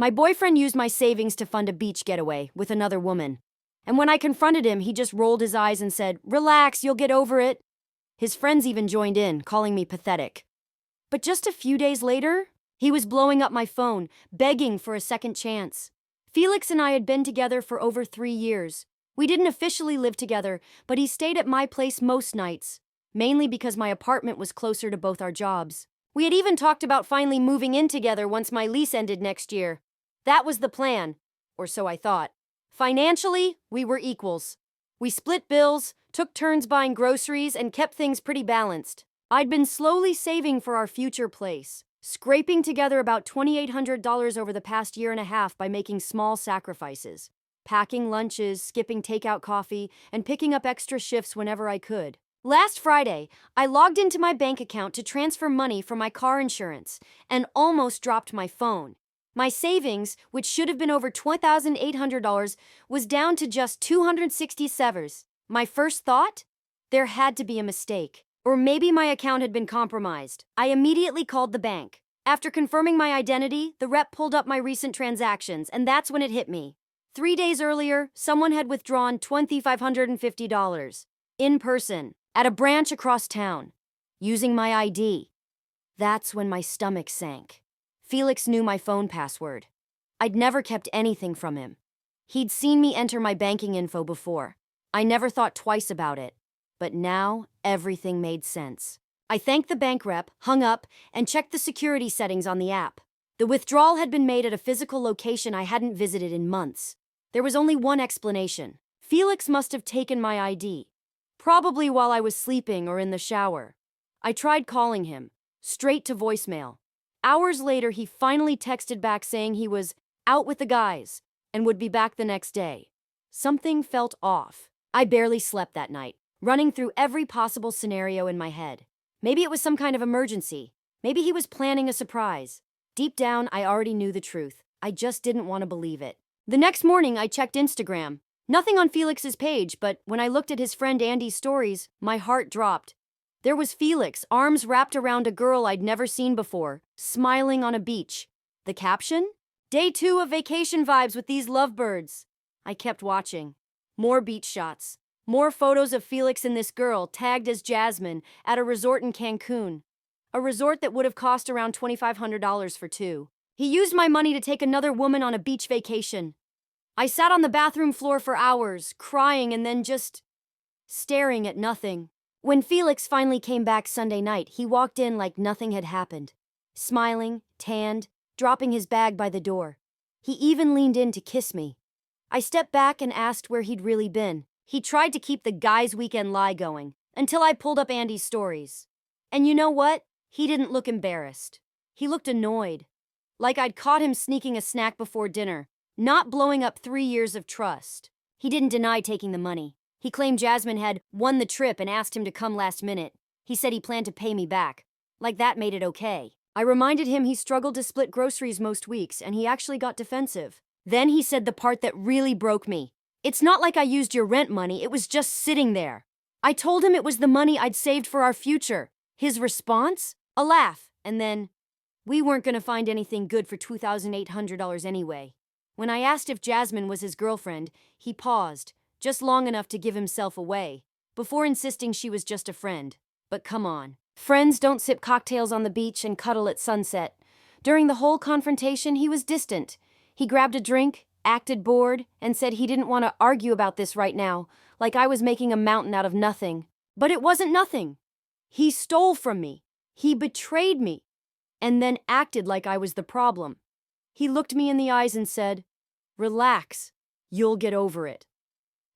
My boyfriend used my savings to fund a beach getaway with another woman. And when I confronted him, he just rolled his eyes and said, "Relax, you'll get over it." His friends even joined in, calling me pathetic. But just a few days later, he was blowing up my phone, begging for a second chance. Felix and I had been together for over 3 years. We didn't officially live together, but he stayed at my place most nights, mainly because my apartment was closer to both our jobs. We had even talked about finally moving in together once my lease ended next year. That was the plan, or so I thought. Financially, we were equals. We split bills, took turns buying groceries, and kept things pretty balanced. I'd been slowly saving for our future place, scraping together about $2,800 over the past year and a half by making small sacrifices, packing lunches, skipping takeout coffee, and picking up extra shifts whenever I could. Last Friday, I logged into my bank account to transfer money for my car insurance and almost dropped my phone. My savings, which should have been over $2,800, was down to just $267. My first thought? There had to be a mistake. Or maybe my account had been compromised. I immediately called the bank. After confirming my identity, the rep pulled up my recent transactions, and that's when it hit me. 3 days earlier, someone had withdrawn $2,550 in person at a branch across town, using my ID. That's when my stomach sank. Felix knew my phone password. I'd never kept anything from him. He'd seen me enter my banking info before. I never thought twice about it. But now, everything made sense. I thanked the bank rep, hung up, and checked the security settings on the app. The withdrawal had been made at a physical location I hadn't visited in months. There was only one explanation. Felix must have taken my ID, probably while I was sleeping or in the shower. I tried calling him, straight to voicemail. Hours later, he finally texted back saying he was out with the guys and would be back the next day. Something felt off. I barely slept that night, running through every possible scenario in my head. Maybe it was some kind of emergency. Maybe he was planning a surprise. Deep down, I already knew the truth. I just didn't want to believe it. The next morning, I checked Instagram. Nothing on Felix's page, but when I looked at his friend Andy's stories, my heart dropped. There was Felix, arms wrapped around a girl I'd never seen before, smiling on a beach. The caption? "Day 2 of vacation vibes with these lovebirds." I kept watching. More beach shots. More photos of Felix and this girl, tagged as Jasmine, at a resort in Cancun. A resort that would have cost around $2,500 for two. He used my money to take another woman on a beach vacation. I sat on the bathroom floor for hours, crying and then just staring at nothing. When Felix finally came back Sunday night, he walked in like nothing had happened. Smiling, tanned, dropping his bag by the door. He even leaned in to kiss me. I stepped back and asked where he'd really been. He tried to keep the guys' weekend lie going, until I pulled up Andy's stories. And you know what? He didn't look embarrassed. He looked annoyed. Like I'd caught him sneaking a snack before dinner, not blowing up 3 years of trust. He didn't deny taking the money. He claimed Jasmine had won the trip and asked him to come last minute. He said he planned to pay me back. Like that made it okay. I reminded him he struggled to split groceries most weeks, and he actually got defensive. Then he said the part that really broke me. "It's not like I used your rent money, it was just sitting there." I told him it was the money I'd saved for our future. His response? A laugh, and then, "We weren't gonna find anything good for $2,800 anyway." When I asked if Jasmine was his girlfriend, he paused, just long enough to give himself away, before insisting she was just a friend. But come on. Friends don't sip cocktails on the beach and cuddle at sunset. During the whole confrontation, he was distant. He grabbed a drink, acted bored, and said he didn't want to argue about this right now, like I was making a mountain out of nothing. But it wasn't nothing. He stole from me. He betrayed me. And then acted like I was the problem. He looked me in the eyes and said, "Relax. You'll get over it."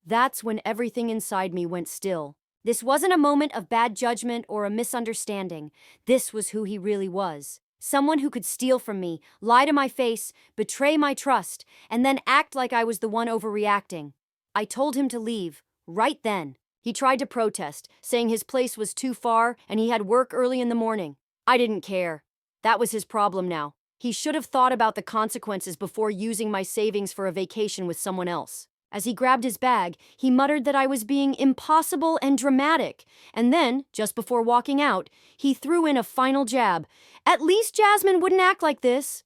That's when everything inside me went still. This wasn't a moment of bad judgment or a misunderstanding. This was who he really was. Someone who could steal from me, lie to my face, betray my trust, and then act like I was the one overreacting. I told him to leave, right then. He tried to protest, saying his place was too far and he had work early in the morning. I didn't care. That was his problem now. He should have thought about the consequences before using my savings for a vacation with someone else. As he grabbed his bag, he muttered that I was being impossible and dramatic. And then, just before walking out, he threw in a final jab. "At least Jasmine wouldn't act like this."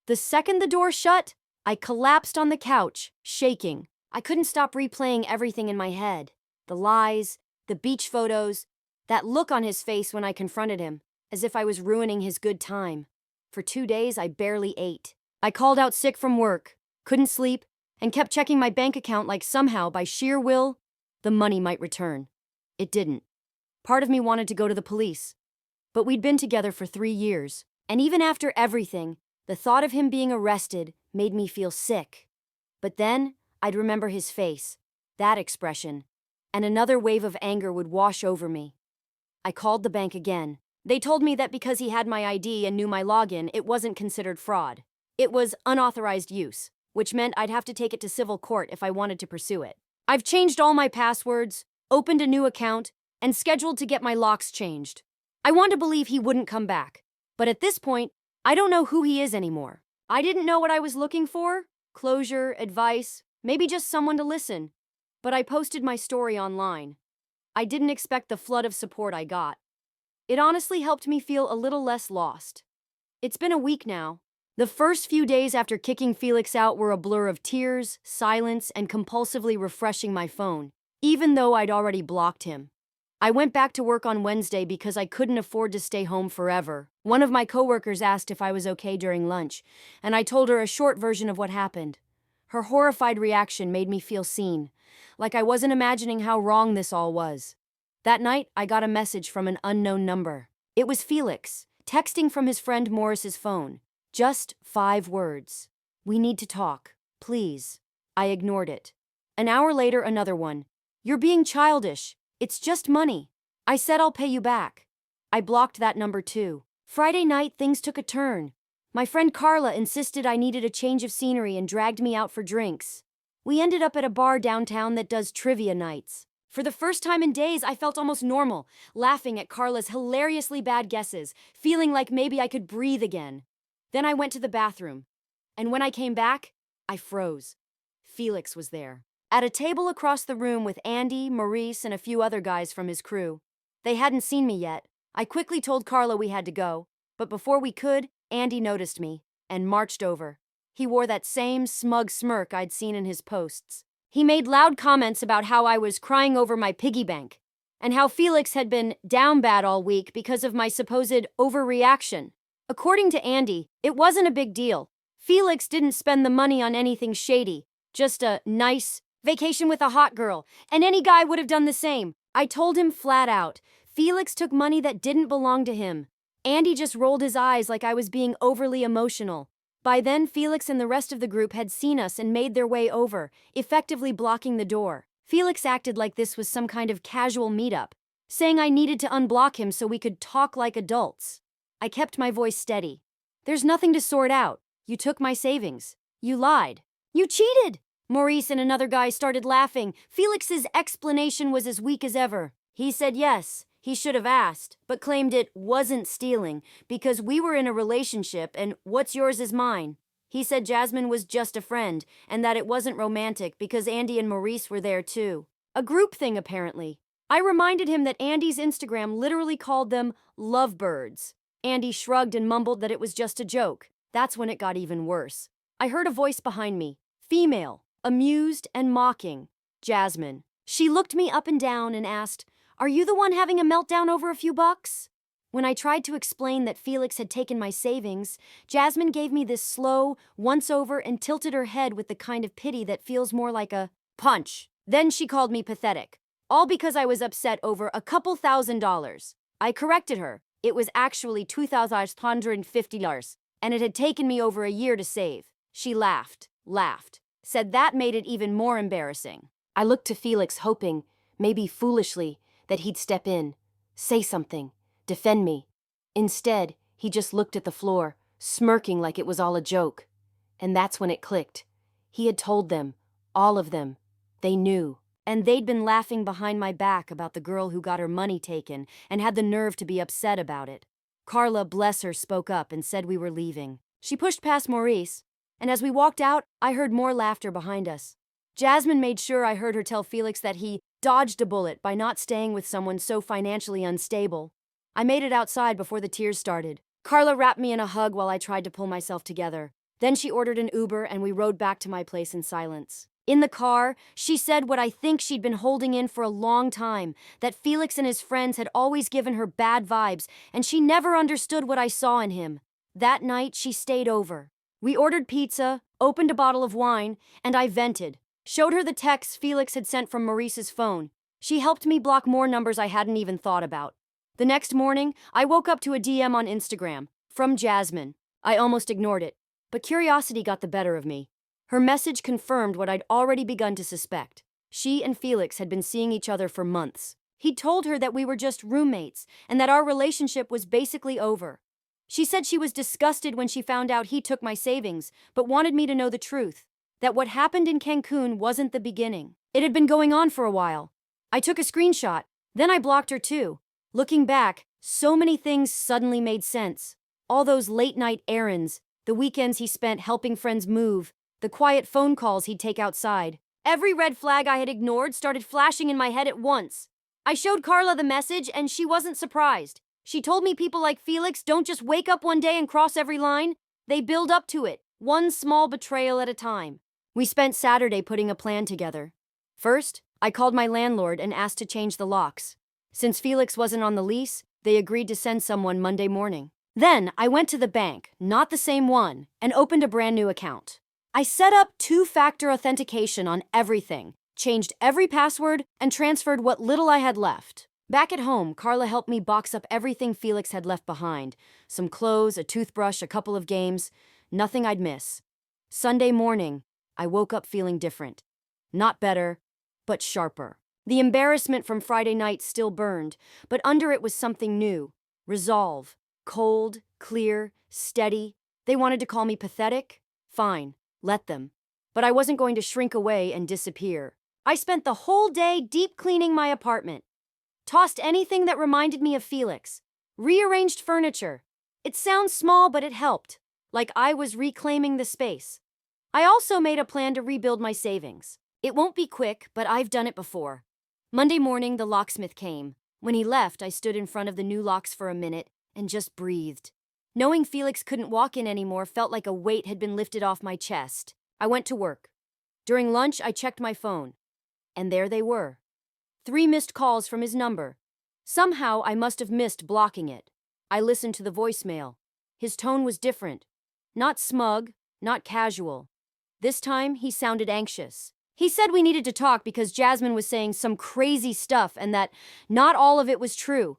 The second the door shut, I collapsed on the couch, shaking. I couldn't stop replaying everything in my head. The lies, the beach photos, that look on his face when I confronted him, as if I was ruining his good time. For 2 days, I barely ate. I called out sick from work, couldn't sleep, and kept checking my bank account like somehow, by sheer will, the money might return. It didn't. Part of me wanted to go to the police. But we'd been together for 3 years, and even after everything, the thought of him being arrested made me feel sick. But then, I'd remember his face, that expression, and another wave of anger would wash over me. I called the bank again. They told me that because he had my ID and knew my login, it wasn't considered fraud. It was unauthorized use, which meant I'd have to take it to civil court if I wanted to pursue it. I've changed all my passwords, opened a new account, and scheduled to get my locks changed. I want to believe he wouldn't come back, but at this point, I don't know who he is anymore. I didn't know what I was looking for: closure, advice, maybe just someone to listen. But I posted my story online. I didn't expect the flood of support I got. It honestly helped me feel a little less lost. It's been a week now. The first few days after kicking Felix out were a blur of tears, silence, and compulsively refreshing my phone, even though I'd already blocked him. I went back to work on Wednesday because I couldn't afford to stay home forever. One of my coworkers asked if I was okay during lunch, and I told her a short version of what happened. Her horrified reaction made me feel seen, like I wasn't imagining how wrong this all was. That night, I got a message from an unknown number. It was Felix, texting from his friend Morris's phone. Just 5 words. "We need to talk, please." I ignored it. An hour later, another one. "You're being childish. It's just money." I said I'll pay you back. I blocked that number too. Friday night, things took a turn. My friend Carla insisted I needed a change of scenery and dragged me out for drinks. We ended up at a bar downtown that does trivia nights. For the first time in days, I felt almost normal, laughing at Carla's hilariously bad guesses, feeling like maybe I could breathe again. Then I went to the bathroom, and when I came back, I froze. Felix was there, at a table across the room with Andy, Maurice, and a few other guys from his crew. They hadn't seen me yet. I quickly told Carla we had to go, but before we could, Andy noticed me and marched over. He wore that same smug smirk I'd seen in his posts. He made loud comments about how I was crying over my piggy bank, and how Felix had been down bad all week because of my supposed overreaction. According to Andy, it wasn't a big deal. Felix didn't spend the money on anything shady, just a nice vacation with a hot girl, and any guy would have done the same. I told him flat out, Felix took money that didn't belong to him. Andy just rolled his eyes like I was being overly emotional. By then, Felix and the rest of the group had seen us and made their way over, effectively blocking the door. Felix acted like this was some kind of casual meetup, saying I needed to unblock him so we could talk like adults. I kept my voice steady. "There's nothing to sort out. You took my savings. You lied. You cheated." Maurice and another guy started laughing. Felix's explanation was as weak as ever. He said yes, he should have asked, but claimed it wasn't stealing because we were in a relationship and what's yours is mine. He said Jasmine was just a friend and that it wasn't romantic because Andy and Maurice were there too. A group thing, apparently. I reminded him that Andy's Instagram literally called them lovebirds. Andy shrugged and mumbled that it was just a joke. That's when it got even worse. I heard a voice behind me, female, amused and mocking. Jasmine. She looked me up and down and asked, "Are you the one having a meltdown over a few bucks?" When I tried to explain that Felix had taken my savings, Jasmine gave me this slow, once-over and tilted her head with the kind of pity that feels more like a punch. Then she called me pathetic, all because I was upset over a couple $1,000s. I corrected her. It was actually $2,150, and it had taken me over a year to save. She laughed, said that made it even more embarrassing. I looked to Felix hoping, maybe foolishly, that he'd step in, say something, defend me. Instead, he just looked at the floor, smirking like it was all a joke. And that's when it clicked. He had told them, all of them. They knew. And they'd been laughing behind my back about the girl who got her money taken and had the nerve to be upset about it. Carla, bless her, spoke up and said we were leaving. She pushed past Maurice, and as we walked out, I heard more laughter behind us. Jasmine made sure I heard her tell Felix that he dodged a bullet by not staying with someone so financially unstable. I made it outside before the tears started. Carla wrapped me in a hug while I tried to pull myself together. Then she ordered an Uber and we rode back to my place in silence. In the car, she said what I think she'd been holding in for a long time, that Felix and his friends had always given her bad vibes, and she never understood what I saw in him. That night, she stayed over. We ordered pizza, opened a bottle of wine, and I vented. Showed her the texts Felix had sent from Maurice's phone. She helped me block more numbers I hadn't even thought about. The next morning, I woke up to a DM on Instagram, from Jasmine. I almost ignored it, but curiosity got the better of me. Her message confirmed what I'd already begun to suspect. She and Felix had been seeing each other for months. He'd told her that we were just roommates, and that our relationship was basically over. She said she was disgusted when she found out he took my savings, but wanted me to know the truth, that what happened in Cancun wasn't the beginning. It had been going on for a while. I took a screenshot, then I blocked her too. Looking back, so many things suddenly made sense. All those late-night errands, the weekends he spent helping friends move, the quiet phone calls he'd take outside. Every red flag I had ignored started flashing in my head at once. I showed Carla the message and she wasn't surprised. She told me people like Felix don't just wake up one day and cross every line. They build up to it, one small betrayal at a time. We spent Saturday putting a plan together. First, I called my landlord and asked to change the locks. Since Felix wasn't on the lease, they agreed to send someone Monday morning. Then, I went to the bank, not the same one, and opened a brand new account. I set up two-factor authentication on everything, changed every password, and transferred what little I had left. Back at home, Carla helped me box up everything Felix had left behind. Some clothes, a toothbrush, a couple of games. Nothing I'd miss. Sunday morning, I woke up feeling different. Not better, but sharper. The embarrassment from Friday night still burned, but under it was something new. Resolve. Cold, clear, steady. They wanted to call me pathetic? Fine, let them. But I wasn't going to shrink away and disappear. I spent the whole day deep cleaning my apartment. Tossed anything that reminded me of Felix. Rearranged furniture. It sounds small, but it helped. Like I was reclaiming the space. I also made a plan to rebuild my savings. It won't be quick, but I've done it before. Monday morning, the locksmith came. When he left, I stood in front of the new locks for a minute and just breathed. Knowing Felix couldn't walk in anymore felt like a weight had been lifted off my chest. I went to work. During lunch, I checked my phone. And there they were. 3 missed calls from his number. Somehow, I must have missed blocking it. I listened to the voicemail. His tone was different. Not smug, not casual. This time, he sounded anxious. He said we needed to talk because Jasmine was saying some crazy stuff and that not all of it was true.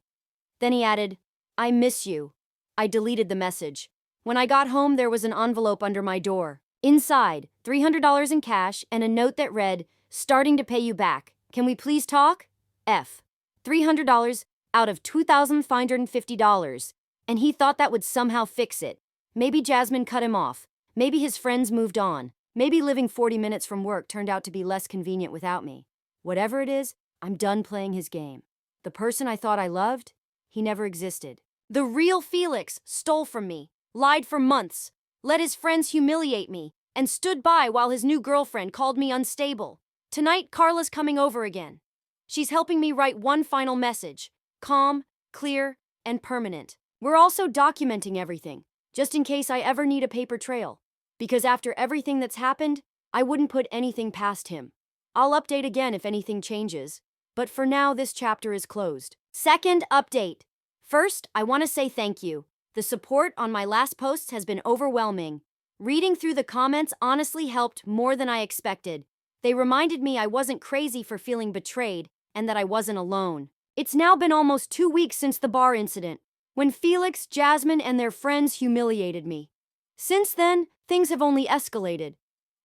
Then he added, "I miss you." I deleted the message. When I got home, there was an envelope under my door. Inside, $300 in cash and a note that read, "Starting to pay you back. Can we please talk? F. $300 out of $2,550. And he thought that would somehow fix it. Maybe Jasmine cut him off. Maybe his friends moved on. Maybe living 40 minutes from work turned out to be less convenient without me. Whatever it is, I'm done playing his game. The person I thought I loved, he never existed. The real Felix stole from me, lied for months, let his friends humiliate me, and stood by while his new girlfriend called me unstable. Tonight, Carla's coming over again. She's helping me write one final message, calm, clear, and permanent. We're also documenting everything, just in case I ever need a paper trail. Because after everything that's happened, I wouldn't put anything past him. I'll update again if anything changes. But for now, this chapter is closed. Second update. First, I want to say thank you. The support on my last posts has been overwhelming. Reading through the comments honestly helped more than I expected. They reminded me I wasn't crazy for feeling betrayed and that I wasn't alone. It's now been almost 2 weeks since the bar incident, when Felix, Jasmine, and their friends humiliated me. Since then, things have only escalated.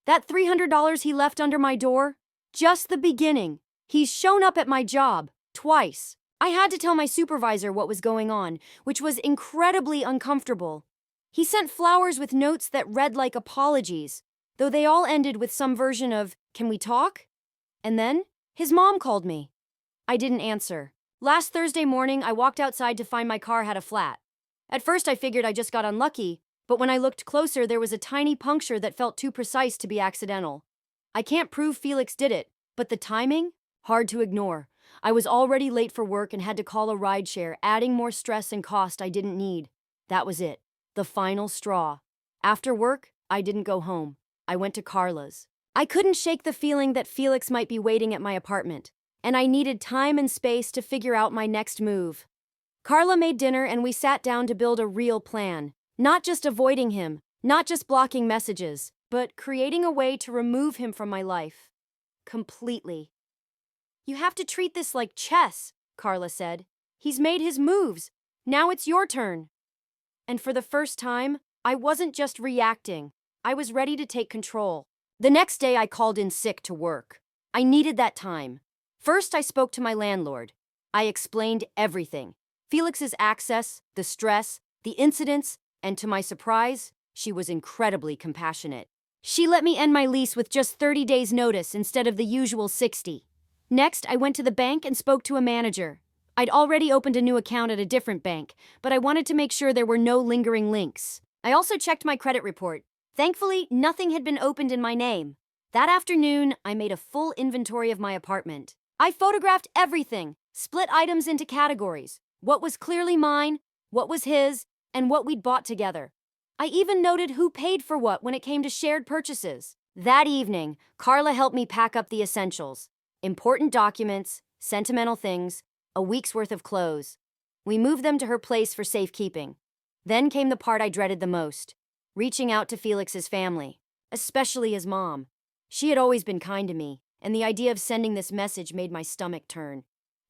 That $300 he left under my door? Just the beginning. He's shown up at my job, twice. I had to tell my supervisor what was going on, which was incredibly uncomfortable. He sent flowers with notes that read like apologies, though they all ended with some version of, "Can we talk?" And then, his mom called me. I didn't answer. Last Thursday morning, I walked outside to find my car had a flat. At first, I figured I just got unlucky, but when I looked closer, there was a tiny puncture that felt too precise to be accidental. I can't prove Felix did it, but the timing? Hard to ignore. I was already late for work and had to call a rideshare, adding more stress and cost I didn't need. That was it. The final straw. After work, I didn't go home. I went to Carla's. I couldn't shake the feeling that Felix might be waiting at my apartment, and I needed time and space to figure out my next move. Carla made dinner and we sat down to build a real plan. Not just avoiding him, not just blocking messages, but creating a way to remove him from my life. Completely. You have to treat this like chess, Carla said. He's made his moves. Now it's your turn. And for the first time, I wasn't just reacting. I was ready to take control. The next day, I called in sick to work. I needed that time. First, I spoke to my landlord. I explained everything. Felix's access, the stress, the incidents, and to my surprise, she was incredibly compassionate. She let me end my lease with just 30 days' notice instead of the usual 60. Next, I went to the bank and spoke to a manager. I'd already opened a new account at a different bank, but I wanted to make sure there were no lingering links. I also checked my credit report. Thankfully, nothing had been opened in my name. That afternoon, I made a full inventory of my apartment. I photographed everything, split items into categories. What was clearly mine, what was his, and what we'd bought together. I even noted who paid for what when it came to shared purchases. That evening, Carla helped me pack up the essentials. Important documents, sentimental things, a week's worth of clothes. We moved them to her place for safekeeping. Then came the part I dreaded the most. Reaching out to Felix's family, especially his mom. She had always been kind to me, and the idea of sending this message made my stomach turn.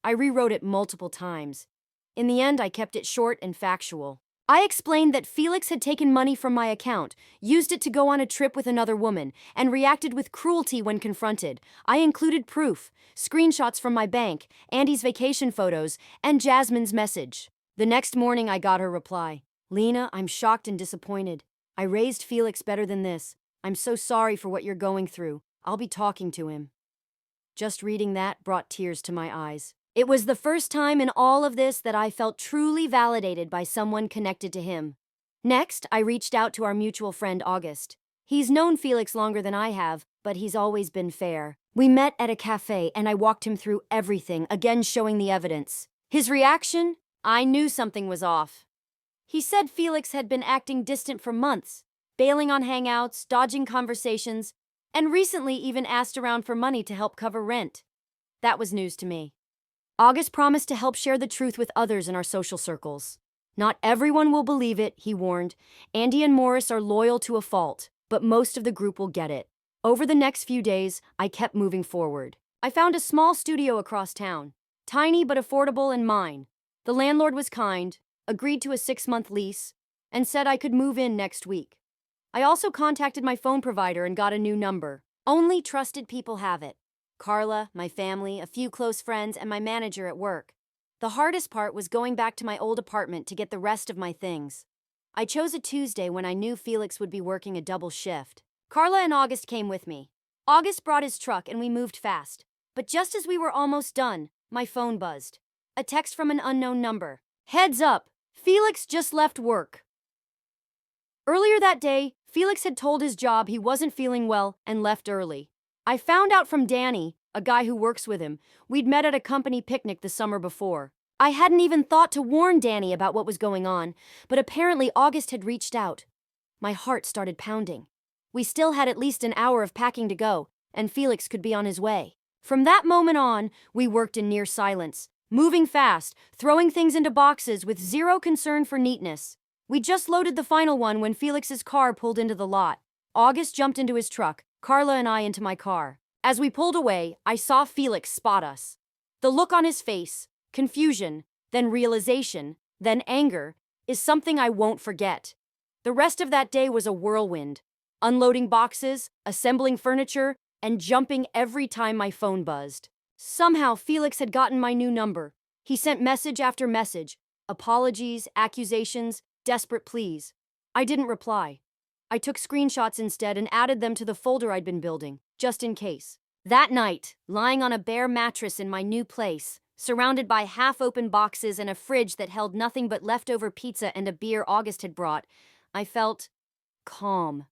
I rewrote it multiple times. In the end, I kept it short and factual. I explained that Felix had taken money from my account, used it to go on a trip with another woman, and reacted with cruelty when confronted. I included proof, screenshots from my bank, Andy's vacation photos, and Jasmine's message. The next morning, I got her reply. Lena, I'm shocked and disappointed. I raised Felix better than this. I'm so sorry for what you're going through. I'll be talking to him. Just reading that brought tears to my eyes. It was the first time in all of this that I felt truly validated by someone connected to him. Next, I reached out to our mutual friend August. He's known Felix longer than I have, but he's always been fair. We met at a cafe and I walked him through everything, again showing the evidence. His reaction? I knew something was off. He said Felix had been acting distant for months, bailing on hangouts, dodging conversations, and recently even asked around for money to help cover rent. That was news to me. August promised to help share the truth with others in our social circles. Not everyone will believe it, he warned. Andy and Morris are loyal to a fault, but most of the group will get it. Over the next few days, I kept moving forward. I found a small studio across town, tiny but affordable and mine. The landlord was kind, agreed to a 6-month lease, and said I could move in next week. I also contacted my phone provider and got a new number. Only trusted people have it. Carla, my family, a few close friends, and my manager at work. The hardest part was going back to my old apartment to get the rest of my things. I chose a Tuesday when I knew Felix would be working a double shift. Carla and August came with me. August brought his truck and we moved fast. But just as we were almost done, my phone buzzed. A text from an unknown number. Heads up, Felix just left work. Earlier that day, Felix had told his job he wasn't feeling well and left early. I found out from Danny, a guy who works with him, we'd met at a company picnic the summer before. I hadn't even thought to warn Danny about what was going on, but apparently August had reached out. My heart started pounding. We still had at least an hour of packing to go, and Felix could be on his way. From that moment on, we worked in near silence, moving fast, throwing things into boxes with zero concern for neatness. We just loaded the final one when Felix's car pulled into the lot. August jumped into his truck, Carla and I into my car. As we pulled away, I saw Felix spot us. The look on his face, confusion, then realization, then anger, is something I won't forget. The rest of that day was a whirlwind, unloading boxes, assembling furniture, and jumping every time my phone buzzed. Somehow Felix had gotten my new number. He sent message after message, apologies, accusations, desperate pleas. I didn't reply. I took screenshots instead and added them to the folder I'd been building, just in case. That night, lying on a bare mattress in my new place, surrounded by half-open boxes and a fridge that held nothing but leftover pizza and a beer August had brought, I felt calm.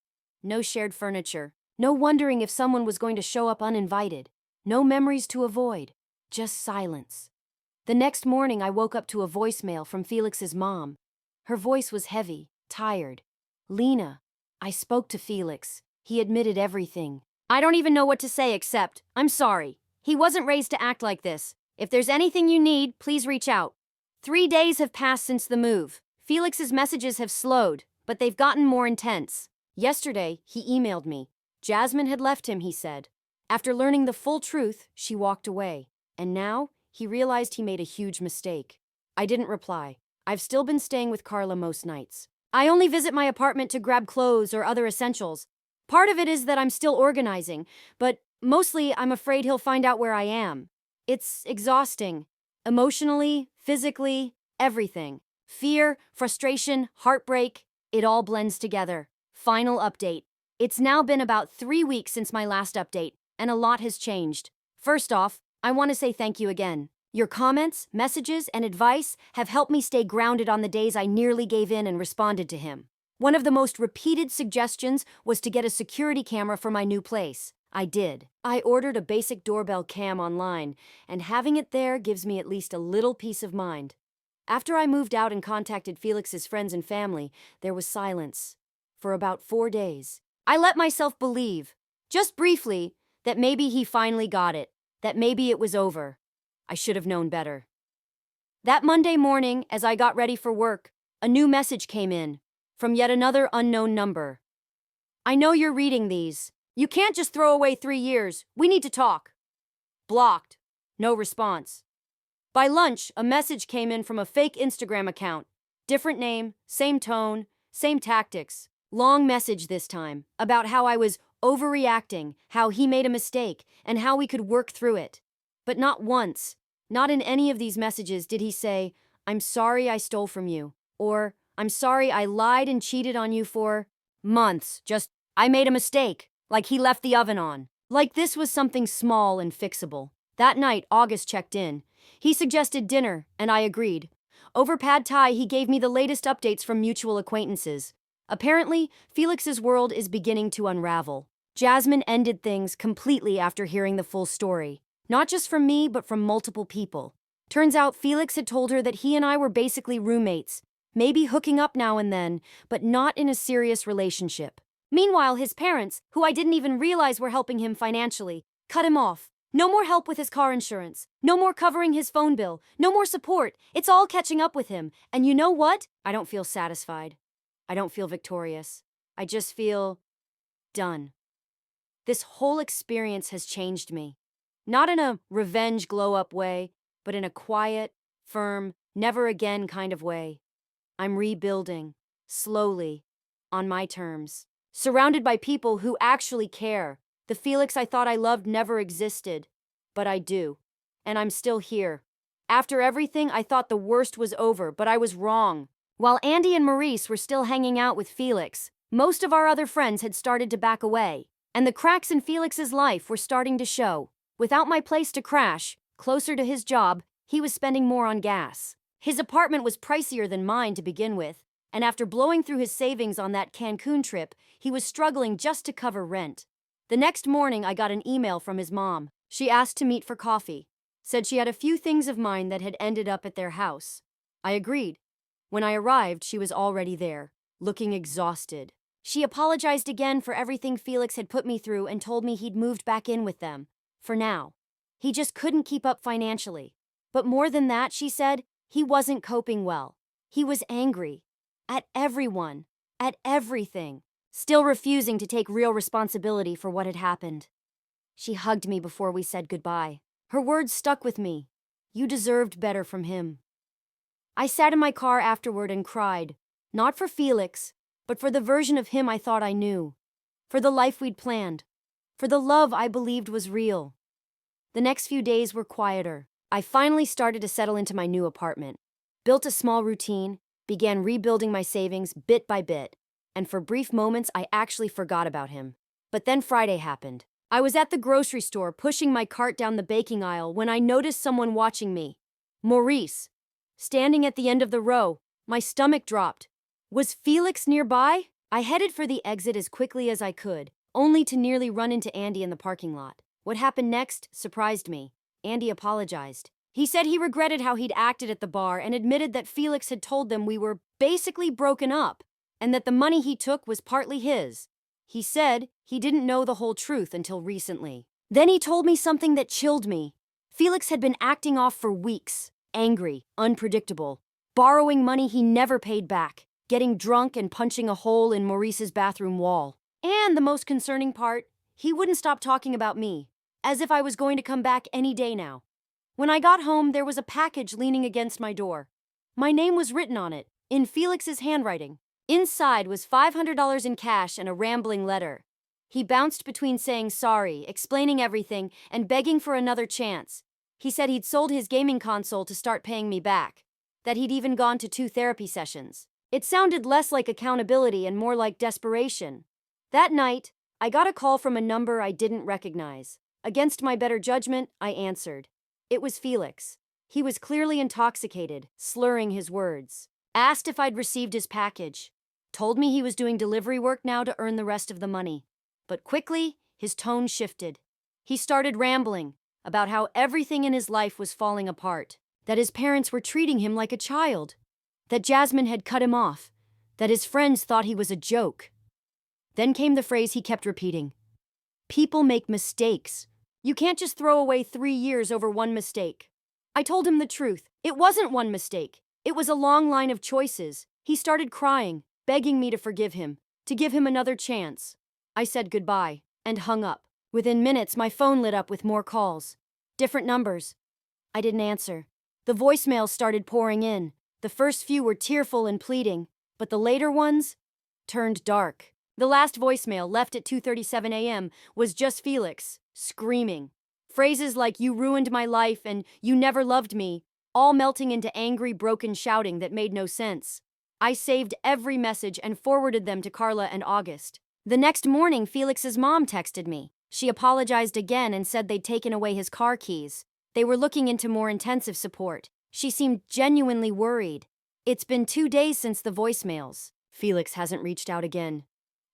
No shared furniture. No wondering if someone was going to show up uninvited. No memories to avoid. Just silence. The next morning, I woke up to a voicemail from Felix's mom. Her voice was heavy, tired. Lena, I spoke to Felix. He admitted everything. I don't even know what to say except, I'm sorry. He wasn't raised to act like this. If there's anything you need, please reach out. 3 days have passed since the move. Felix's messages have slowed, but they've gotten more intense. Yesterday, he emailed me. Jasmine had left him, he said. After learning the full truth, she walked away. And now, he realized he made a huge mistake. I didn't reply. I've still been staying with Carla most nights. I only visit my apartment to grab clothes or other essentials. Part of it is that I'm still organizing, but mostly I'm afraid he'll find out where I am. It's exhausting. Emotionally, physically, everything. Fear, frustration, heartbreak, it all blends together. Final update. It's now been about 3 weeks since my last update, and a lot has changed. First off, I want to say thank you again. Your comments, messages, and advice have helped me stay grounded on the days I nearly gave in and responded to him. One of the most repeated suggestions was to get a security camera for my new place. I did. I ordered a basic doorbell cam online, and having it there gives me at least a little peace of mind. After I moved out and contacted Felix's friends and family, there was silence. For about 4 days. I let myself believe, just briefly, that maybe he finally got it, that maybe it was over. I should have known better. That Monday morning, as I got ready for work, a new message came in, from yet another unknown number. I know you're reading these. You can't just throw away 3 years. We need to talk. Blocked. No response. By lunch, a message came in from a fake Instagram account. Different name, same tone, same tactics. Long message this time, about how I was overreacting, how he made a mistake, and how we could work through it. But not once, not in any of these messages did he say, I'm sorry I stole from you, or I'm sorry I lied and cheated on you for months. Just, I made a mistake, like he left the oven on. Like this was something small and fixable. That night, August checked in. He suggested dinner, and I agreed. Over pad thai, he gave me the latest updates from mutual acquaintances. Apparently, Felix's world is beginning to unravel. Jasmine ended things completely after hearing the full story. Not just from me, but from multiple people. Turns out Felix had told her that he and I were basically roommates, maybe hooking up now and then, but not in a serious relationship. Meanwhile, his parents, who I didn't even realize were helping him financially, cut him off. No more help with his car insurance. No more covering his phone bill. No more support. It's all catching up with him. And you know what? I don't feel satisfied. I don't feel victorious. I just feel done. This whole experience has changed me. Not in a revenge glow-up way, but in a quiet, firm, never-again kind of way. I'm rebuilding, slowly, on my terms. Surrounded by people who actually care. The Felix I thought I loved never existed. But I do. And I'm still here. After everything, I thought the worst was over, but I was wrong. While Andy and Maurice were still hanging out with Felix, most of our other friends had started to back away. And the cracks in Felix's life were starting to show. Without my place to crash, closer to his job, he was spending more on gas. His apartment was pricier than mine to begin with, and after blowing through his savings on that Cancun trip, he was struggling just to cover rent. The next morning, I got an email from his mom. She asked to meet for coffee. Said she had a few things of mine that had ended up at their house. I agreed. When I arrived, she was already there, looking exhausted. She apologized again for everything Felix had put me through and told me he'd moved back in with them. For now. He just couldn't keep up financially. But more than that, she said, he wasn't coping well. He was angry. At everyone. At everything. Still refusing to take real responsibility for what had happened. She hugged me before we said goodbye. Her words stuck with me. You deserved better from him. I sat in my car afterward and cried. Not for Felix, but for the version of him I thought I knew. For the life we'd planned. For the love I believed was real. The next few days were quieter. I finally started to settle into my new apartment. Built a small routine, began rebuilding my savings bit by bit. And for brief moments, I actually forgot about him. But then Friday happened. I was at the grocery store pushing my cart down the baking aisle when I noticed someone watching me. Maurice. Standing at the end of the row, my stomach dropped. Was Felix nearby? I headed for the exit as quickly as I could, only to nearly run into Andy in the parking lot. What happened next surprised me. Andy apologized. He said he regretted how he'd acted at the bar and admitted that Felix had told them we were basically broken up. and that the money he took was partly his. He said he didn't know the whole truth until recently. Then he told me something that chilled me. Felix had been acting off for weeks, angry, unpredictable, borrowing money he never paid back, getting drunk and punching a hole in Maurice's bathroom wall. And the most concerning part, he wouldn't stop talking about me, as if I was going to come back any day now. When I got home, there was a package leaning against my door. My name was written on it, in Felix's handwriting. Inside was $500 in cash and a rambling letter. He bounced between saying sorry, explaining everything, and begging for another chance. He said he'd sold his gaming console to start paying me back, that he'd even gone to 2 therapy sessions. It sounded less like accountability and more like desperation. That night, I got a call from a number I didn't recognize. Against my better judgment, I answered. It was Felix. He was clearly intoxicated, slurring his words. Asked if I'd received his package. Told me he was doing delivery work now to earn the rest of the money. But quickly, his tone shifted. He started rambling about how everything in his life was falling apart, that his parents were treating him like a child, that Jasmine had cut him off, that his friends thought he was a joke. Then came the phrase he kept repeating. People make mistakes. You can't just throw away 3 years over one mistake. I told him the truth. It wasn't one mistake. It was a long line of choices. He started crying, begging me to forgive him, to give him another chance. I said goodbye, and hung up. Within minutes, my phone lit up with more calls. Different numbers. I didn't answer. The voicemails started pouring in. The first few were tearful and pleading, but the later ones turned dark. The last voicemail, left at 2:37 a.m., was just Felix, screaming. Phrases like, "You ruined my life," and "You never loved me," all melting into angry, broken shouting that made no sense. I saved every message and forwarded them to Carla and August. The next morning, Felix's mom texted me. She apologized again and said they'd taken away his car keys. They were looking into more intensive support. She seemed genuinely worried. It's been 2 days since the voicemails. Felix hasn't reached out again.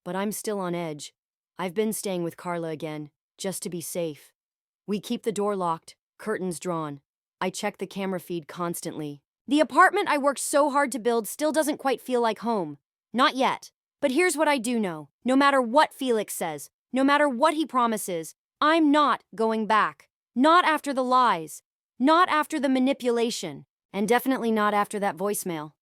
But I'm still on edge. I've been staying with Carla again, just to be safe. We keep the door locked, curtains drawn. I check the camera feed constantly. The apartment I worked so hard to build still doesn't quite feel like home. Not yet. But here's what I do know. No matter what Felix says, no matter what he promises, I'm not going back. Not after the lies. Not after the manipulation. And definitely not after that voicemail.